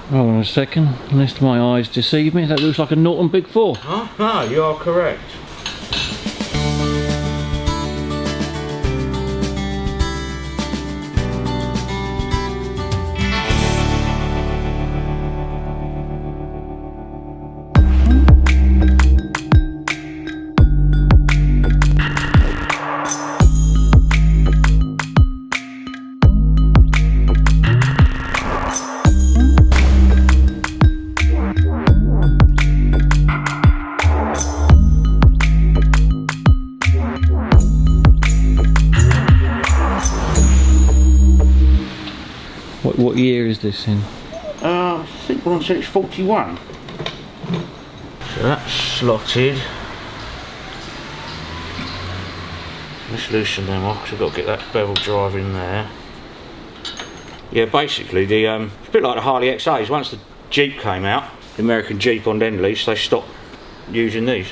Hold on a second, unless my eyes deceive me, that looks like a Norton Big 4. Huh? No, you are correct. What year is this in? I think we're on 641. So that's slotted. Let's loosen them off because we've got to get that bevel drive in there. Yeah, basically it's a bit like the Harley XAs. Once the Jeep came out, the American Jeep on end lease, they stopped using these.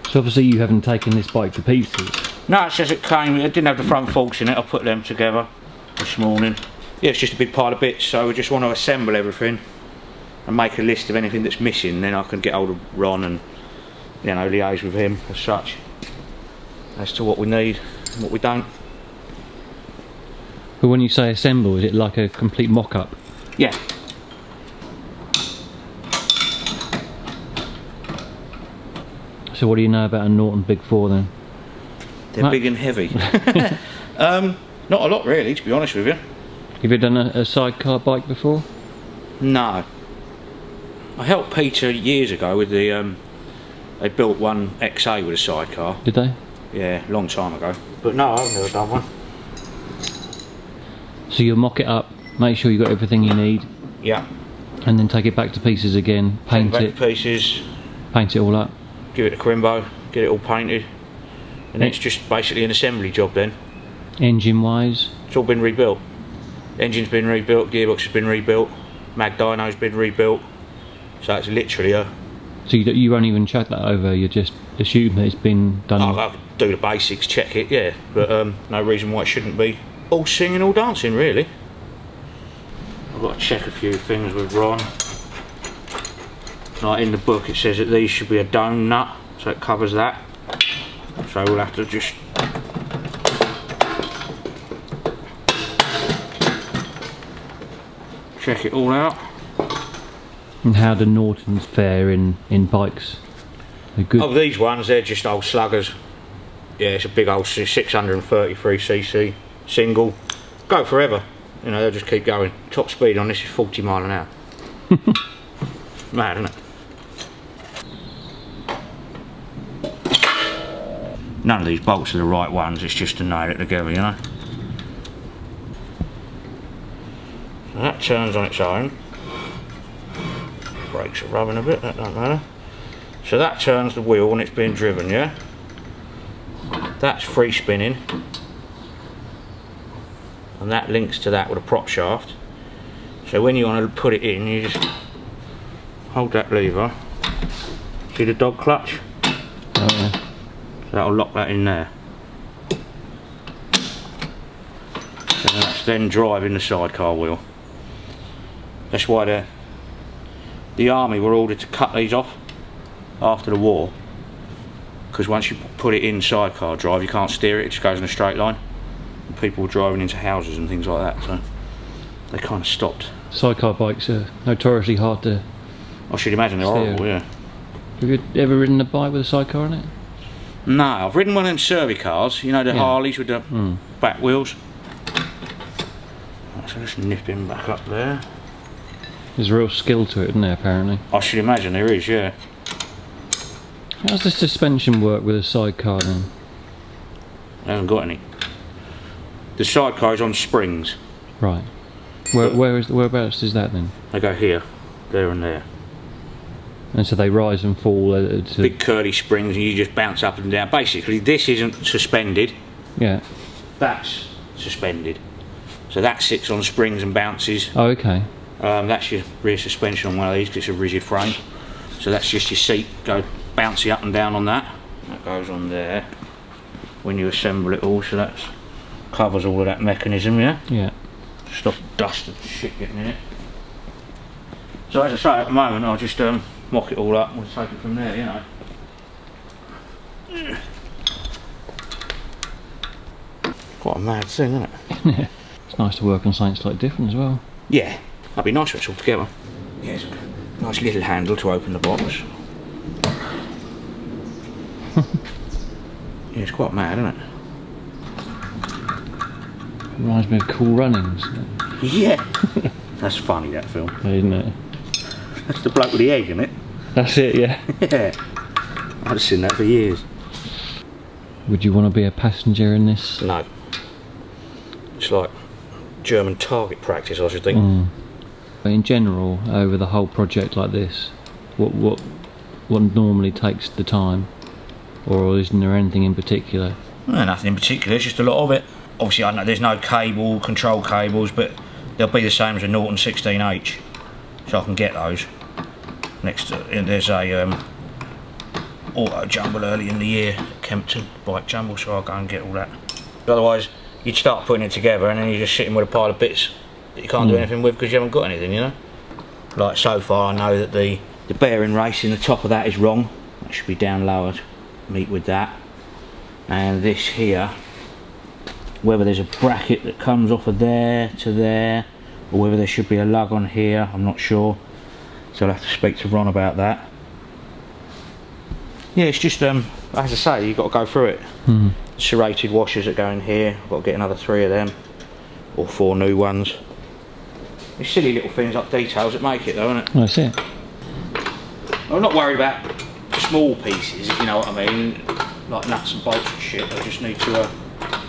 So obviously you haven't taken this bike to pieces. No, it says it came, it didn't have the front forks in it. I put them together this morning. Yeah, it's just a big pile of bits, so we just want to assemble everything and make a list of anything that's missing. Then I can get hold of Ron and, you know, liaise with him as such as to what we need and what we don't. But when you say assemble, is it like a complete mock-up? Yeah. So what do you know about a Norton Big 4 then? They're big and heavy. Not a lot really, to be honest with you. Have you done a sidecar bike before? No. I helped Peter years ago with the, they built one XA with a sidecar. Did they? Yeah, a long time ago. But no, I've never done one. So you'll mock it up, make sure you've got everything you need. Yeah. And then take it back to pieces again, paint Take it. it back to pieces. Paint it all up. Give it a crimbo, get it all painted. And it's just basically an assembly job then. Engine wise? It's all been rebuilt. Engine's been rebuilt, gearbox has been rebuilt, mag dyno's been rebuilt. So it's literally a... So you won't even check that over, you just assume that it's been done? I'll do the basics, check it, yeah. But no reason why it shouldn't be all singing, all dancing really. I've got to check a few things with Ron. Like in the book it says that these should be a dome nut, so it covers that. So we'll have to just check it all out. And how do Nortons fare in bikes? They're good. Oh, these ones, they're just old sluggers. Yeah, it's a big old 633cc single. Go forever. You know, they'll just keep going. Top speed on this is 40 mile an hour. Mad, isn't it? None of these bolts are the right ones, it's just to nail it together, you know. So that turns on its own. Brakes are rubbing a bit, that don't matter. So that turns the wheel when it's being driven, yeah? That's free spinning. And that links to that with a prop shaft. So when you want to put it in, you just hold that lever. See the dog clutch? Oh, yeah. So that'll lock that in there. So that's then driving the sidecar wheel. That's why the army were ordered to cut these off after the war, because once you put it in sidecar drive you can't steer it, it just goes in a straight line. And people were driving into houses and things like that, so they kind of stopped. Sidecar bikes are notoriously hard to... I should imagine they're horrible, yeah. Have you ever ridden a bike with a sidecar on it? No, I've ridden one of them Survey cars, you know, the Harleys with the back wheels. So let's nip him back up there. There's a real skill to it, isn't there, apparently? I should imagine there is, yeah. How does the suspension work with a sidecar then? I haven't got any. The sidecar is on springs. Right. Whereabouts is that then? They go here, there and there. And so they rise and fall Big curly springs and you just bounce up and down. Basically this isn't suspended. Yeah. That's suspended. So that sits on springs and bounces. Oh, okay. That's your rear suspension on one of these because it's a rigid frame. So that's just your seat, go bouncy up and down on that. That goes on there when you assemble it all, so that covers all of that mechanism, yeah? Yeah. Stop dust and shit getting in it. So as I say, at the moment I'll just mock it all up and we'll take it from there, you know. Quite a mad thing, isn't it? Yeah. It's nice to work on something slightly different as well. Yeah, that'd be nice for it all together. Yeah, it's a nice little handle to open the box. Yeah, it's quite mad, isn't it? Reminds me of Cool Runnings. Yeah. That's funny, that film. Isn't it? That's the bloke with the egg, isn't it? That's it, yeah. Yeah. I've seen that for years. Would you want to be a passenger in this? No. It's like German target practice, I should think. In general, over the whole project like this, what normally takes the time? Or isn't there anything in particular? No, nothing in particular, it's just a lot of it. Obviously, I know there's no control cables, but they'll be the same as a Norton 16H, so I can get those. Next, there's a auto jumble early in the year at Kempton, bike jumble, so I'll go and get all that. Otherwise, you'd start putting it together and then you're just sitting with a pile of bits that you can't do anything with because you haven't got anything, you know? Like so far, I know that the bearing race in the top of that is wrong. That should be down lower to meet with that. And this here, whether there's a bracket that comes off of there to there, or whether there should be a lug on here, I'm not sure. So I'll have to speak to Ron about that. Yeah, it's just, as I say, you've got to go through it. Serrated washers that go in here, I've got to get another 3 of them, or 4 new ones. It's silly little things like details that make it though, isn't it? That's it. I'm not worried about small pieces, if you know what I mean, like nuts and bolts and shit. I just need to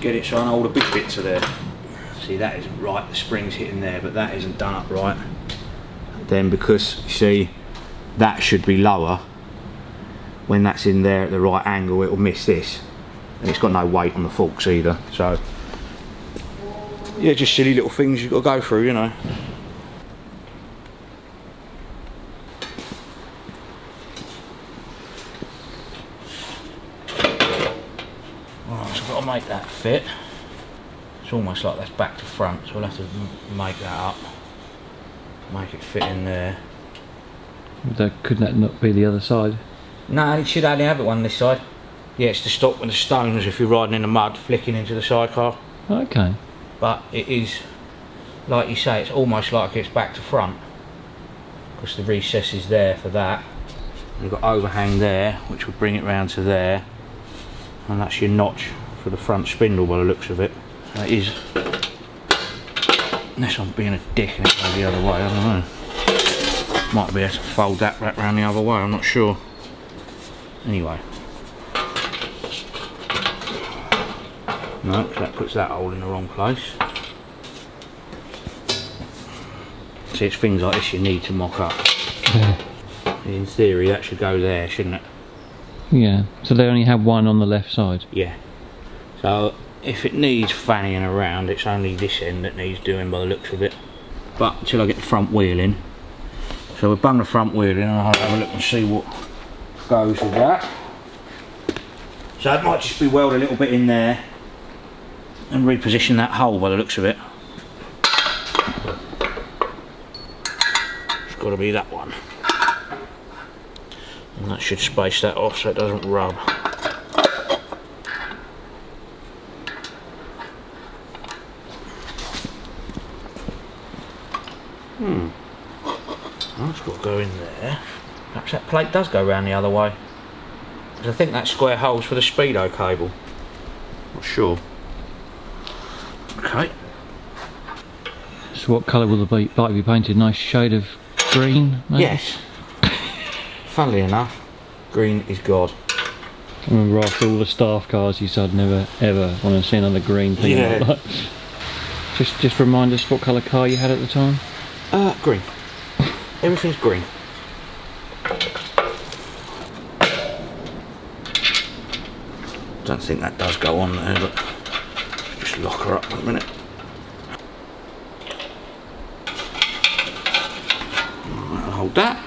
get it so I know all the big bits are there. See, that isn't right, the spring's hitting there, but that isn't done up right. Then because, you see, that should be lower, when that's in there at the right angle it'll miss this. And it's got no weight on the forks either, so yeah, just silly little things you've got to go through, you know. Right, so I've got to make that fit. It's almost like that's back to front, so we'll have to make that up, make it fit in there. Couldn't that not be the other side? No, it should only have it one this side. Yeah, it's to stop when the stones, if you're riding in the mud, flicking into the sidecar. Okay. But it is, like you say, it's almost like it's back to front, because the recess is there for that. You've got overhang there, which would bring it round to there, and that's your notch for the front spindle by the looks of it. That is, unless I'm being a dick and it goes the other way, I don't know. Might be able to fold that back round the other way, I'm not sure. Anyway. No, that puts that hole in the wrong place. See, it's things like this you need to mock up. Yeah. In theory, that should go there, shouldn't it? Yeah. So they only have one on the left side? Yeah. So, if it needs fannying around, it's only this end that needs doing by the looks of it. But, until I get the front wheel in. So we'll bung the front wheel in and I'll have a look and see what goes with that. So it might just be weld a little bit in there and reposition that hole by the looks of it. It's got to be that one. And that should space that off so it doesn't rub. That's got to go in there. Perhaps that plate does go round the other way. Because I think that square hole's for the speedo cable. Not sure. Okay. So what colour will the bike be painted? Nice shade of green, maybe? Yes. Funnily enough, green is God. I remember after all the staff cars you said I'd never ever want to see another green thing like that. Just remind us what colour car you had at the time? Green. Everything's green. Don't think that does go on there, but just lock her up for a minute. I'll hold that.